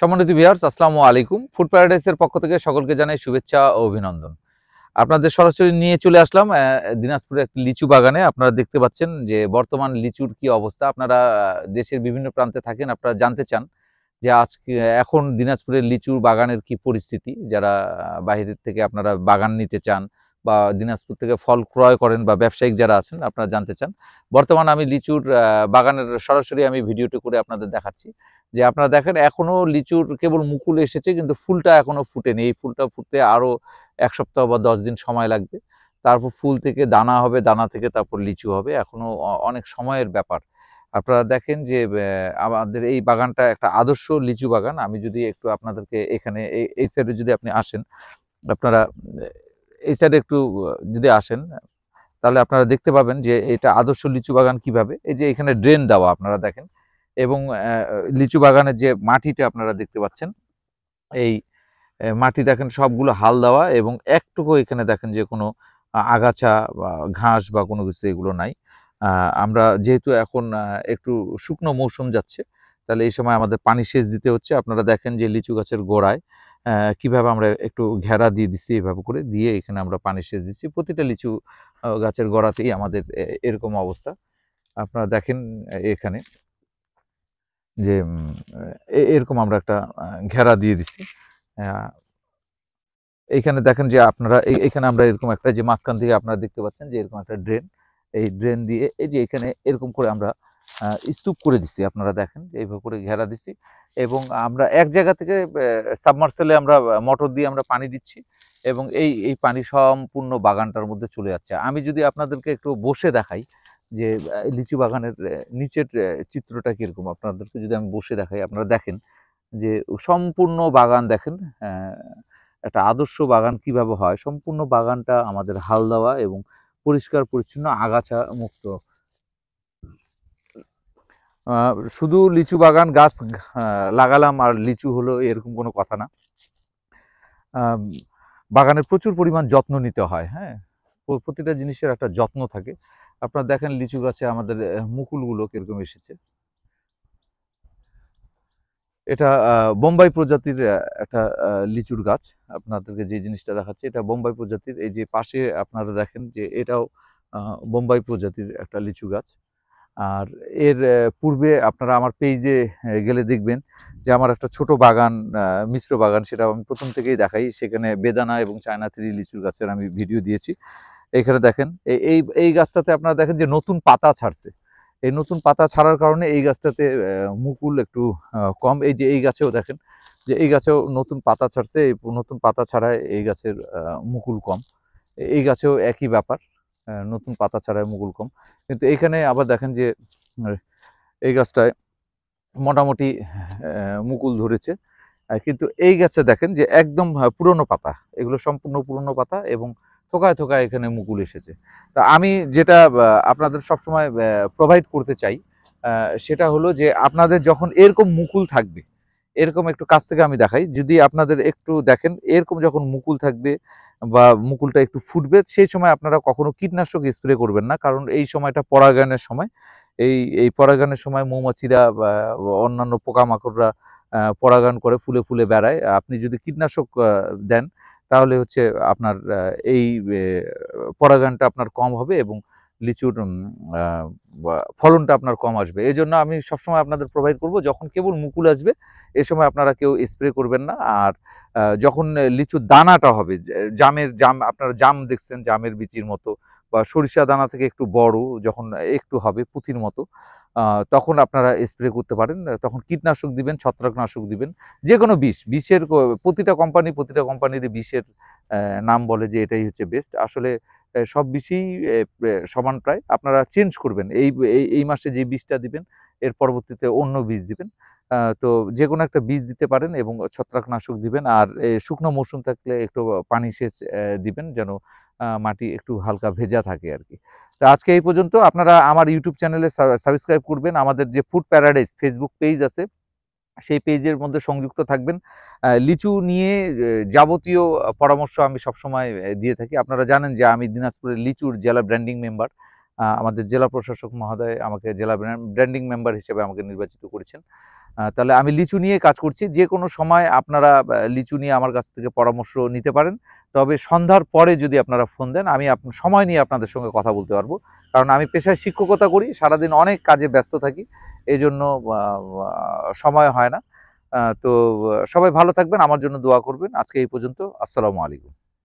সম্মানিত ভিউয়ার্স, আসসালামু আলাইকুম। ফুড প্যারাডাইসের পক্ষ থেকে সকলকে জানাই শুভেচ্ছা ও অভিনন্দন। আপনাদের সরাসরি নিয়ে চলে আসলাম দিনাজপুরের একটি লিচু বাগানে। আপনারা দেখতে পাচ্ছেন যে বর্তমান লিচুর কি অবস্থা। আপনারা দেশের বিভিন্ন প্রান্তে থাকেন, আপনারা জানতে চান যে আজকে এখন দিনাজপুরের লিচুর বাগানের কি পরিস্থিতি। যারা বাহিরের থেকে আপনারা বাগান নিতে চান বা দিনাজপুর থেকে ফল ক্রয় করেন বা ব্যবসায়িক যারা আছেন আপনারা জানতে চান। বর্তমানে আমি লিচুর বাগানের সরাসরি আমি ভিডিওটি করে আপনাদের দেখাচ্ছি। যে আপনারা দেখেন এখনো লিচুর কেবল মুকুল এসেছে কিন্তু ফুলটা এখনো ফুটেনি। এই ফুলটা ফুটতে আরো ১ সপ্তাহ বা ১০ দিন সময় লাগবে। তারপর ফুল থেকে দানা হবে, দানা থেকে তারপর লিচু হবে। এখনো অনেক সময়ের ব্যাপার। আপনারা দেখেন যে আমাদের এই বাগানটা একটা আদর্শ লিচু বাগান। আমি যদি একটু আপনাদেরকে এখানে এই সাইডে যদি আপনি আসেন, আপনারা এই সাইডে একটু যদি আসেন, তাহলে আপনারা দেখতে পাবেন যে এটা আদর্শ লিচু বাগান কিভাবে। এই যে এখানে ড্রেন দেওয়া আপনারা দেখেন এবং লিচু বাগানের যে মাটিটা আপনারা দেখতে পাচ্ছেন, এই মাটি দেখেন সবগুলো হাল দেওয়া এবং একটুকু এখানে দেখেন যে কোনো আগাছা বা ঘাস বা কোনো কিছু এগুলো নাই। আমরা যেহেতু এখন একটু শুকনো মৌসুম যাচ্ছে, তাহলে এই সময় আমাদের পানি সেচ দিতে হচ্ছে। আপনারা দেখেন যে লিচু গাছের গোড়ায় কিভাবে আমরা একটু ঘেরা দিয়ে দিচ্ছি, এভাবে করে দিয়ে এখানে আমরা পানি সেচ দিচ্ছি। প্রতিটা লিচু গাছের গোড়াতেই আমাদের এরকম অবস্থা। আপনারা দেখেন এখানে যে এরকম আমরা একটা ঘেরা দিয়ে দিচ্ছি। আ এইখানে দেখেন যে আপনারা এইখানে আমরা এরকম একটা যে মাঝখান থেকে আপনারা দেখতে পাচ্ছেন যে এরকম একটা ড্রেন, এই ড্রেন দিয়ে এই যে এখানে এরকম করে আমরা স্তূপ করে দিচ্ছি। আপনারা দেখেন যে এইভাবে করে ঘেরা দিচ্ছি এবং আমরা এক জায়গা থেকে সাবমার্সেলে আমরা মোটর দিয়ে আমরা পানি দিচ্ছি এবং এই পানি সম্পূর্ণ বাগানটার মধ্যে চলে যাচ্ছে। আমি যদি আপনাদেরকে একটু বসে দেখাই যে লিচু বাগানের নিচের চিত্রটা কিরকম, আপনাদেরকে যদি আমি বসে দেখাই, আপনারা দেখেন যে সম্পূর্ণ বাগান দেখেন। একটা আদর্শ বাগান কিভাবে হয়, সম্পূর্ণ বাগানটা আমাদের হাল দেওয়া এবং পরিষ্কার পরিচ্ছন্ন আগাছা মুক্ত। শুধু লিচু বাগান গাছ লাগালাম আর লিচু হলো এরকম কোনো কথা না। আম বাগানের প্রচুর পরিমাণ যত্ন নিতে হয়, হ্যাঁ? প্রতিটা জিনিসের একটা যত্ন থাকে। আপনারা দেখেন লিচু গাছে আমাদের মুকুলগুলো কিরকম এসেছে। এটা বোম্বাই প্রজাতির একটা লিচুর গাছ। আপনাদেরকে যে জিনিসটা দেখাচ্ছি এটা বোম্বাই প্রজাতির। এই যে পাশে আপনারা দেখেন যে এটাও আ বোম্বাই প্রজাতির একটা লিচু গাছ। আর এর পূর্বে আপনারা আমার পেইজে গেলে দেখবেন যে আমার একটা ছোট বাগান, মিশ্র বাগান, সেটা আমি ১ম থেকেই দেখাই। সেখানে বেদানা এবং চায়না 3 লিচুর গাছের আমি ভিডিও দিয়েছি। এইখানে দেখেন এই গাছটাতে আপনারা দেখেন যে নতুন পাতা ছাড়ছে। এই নতুন পাতা ছাড়ার কারণে এই গাছটাতে মুকুল একটু কম। এই যে এই গাছেও দেখেন যে এই গাছেও নতুন পাতা ছাড়ছে। এই নতুন পাতা ছাড়ায় এই গাছের মুকুল কম। এই গাছেও একই ব্যাপার। নতুন পাতা ছাড়ায় মুকুল কম। কিন্তু এইখানে আবার দেখেন যে আ এই গাছটায় মোটামুটি মুকুল ধরেছে। কিন্তু এই গাছে দেখেন যে একদম পুরনো পাতা। এগুলো সম্পূর্ণ পুরনো পাতা এবং থোকায়, থোকায় এখানে মুকুল এসেছে। তো আমি যেটা আপনাদের সবসময় প্রোভাইড করতে চাই, আ সেটা হলো যে আপনাদের যখন এরকম মুকুল থাকবে, এরকম একটু কাছ থেকে আমি দেখাই। যদি আপনাদের একটু দেখেন এরকম যখন মুকুল থাকবে বা মুকুলটা একটু ফুটবে, সেই সময় আপনারা কখনো কীটনাশক স্প্রে করবেন না। কারণ এই সময়টা পরাগায়নের সময়। এই পরাগায়নের সময় মৌমাছিরা বা অন্যান্য পোকামাকড়রা পরাগায়ন করে ফুলে, ফুলে বেড়ায়। আপনি যদি কীটনাশক দেন তাহলে হচ্ছে আপনার এই পরাগায়নটা আপনার কম হবে এবং লিচুর আ বা ফলনটা আপনার কম আসবে। এজন্য আমি সবসময় আপনাদের প্রোভাইড করব যখন কেবল মুকুল আসবে, এ সময় আপনারা কেউ স্প্রে করবেন না। আর যখন লিচুর দানাটা হবে, জাম আপনারা জাম দেখছেন জামের বিচির মতো বা সরিষা দানা থেকে একটু বড় যখন একটু হবে পুঁতির মতো, আ তখন আপনারা স্প্রে করতে পারেন। তখন কীটনাশক দিবেন, ছত্রাকনাশক দিবেন। যেকোনো বিষ, বিষের প্রতিটা কোম্পানিরই বিষের নাম বলে যে এটাই হচ্ছে বেস্ট। আসলে সব বিষই সমান প্রায়। আপনারা চেঞ্জ করবেন। এই মাসে যে বীজটা দিবেন, এর পরবর্তীতে অন্য বীজ দিবেন। তো যেকোনো একটা বীজ দিতে পারেন এবং ছত্রাকনাশক দিবেন। আর শুকনো মৌসুম থাকলে একটু পানি সেচ দিবেন যেন মাটি একটু হালকা ভেজা থাকে আরকি। তো আজকে এই পর্যন্ত। আপনারা আমার YouTube চ্যানেলে সাবস্ক্রাইব করবেন। আমাদের যে ফুড প্যারাডাইস ফেসবুক পেজ আছে, সেই পেজের মধ্যে সংযুক্ত থাকবেন। লিচু নিয়ে যাবতীয় পরামর্শ আমি সবসময় দিয়ে থাকি। আপনারা জানেন যে আমি দিনাজপুরের লিচুর জেলা ব্র্যান্ডিং মেম্বার। আমাদের জেলা প্রশাসক মহোদয় আমাকে জেলা ব্র্যান্ডিং মেম্বার হিসেবে আমাকে নির্বাচিত করেছেন। তাহলে আমি লিচু নিয়ে কাজ করছি। যে কোনো সময় আপনারা লিচু নিয়ে আমার কাছ থেকে পরামর্শ নিতে পারেন। তবে সন্ধ্যার পরে যদি আপনারা ফোন দেন, আমি সময় নিয়ে আপনাদের সঙ্গে কথা বলতে পারবো। কারণ আমি পেশায় শিক্ষকতা করি, সারাদিন অনেক কাজে ব্যস্ত থাকি, এজন্য সময় হয় না। তো সবাই ভালো থাকবেন, আমার জন্য দোয়া করবেন। আজকে এই পর্যন্ত। আসসালামু আলাইকুম।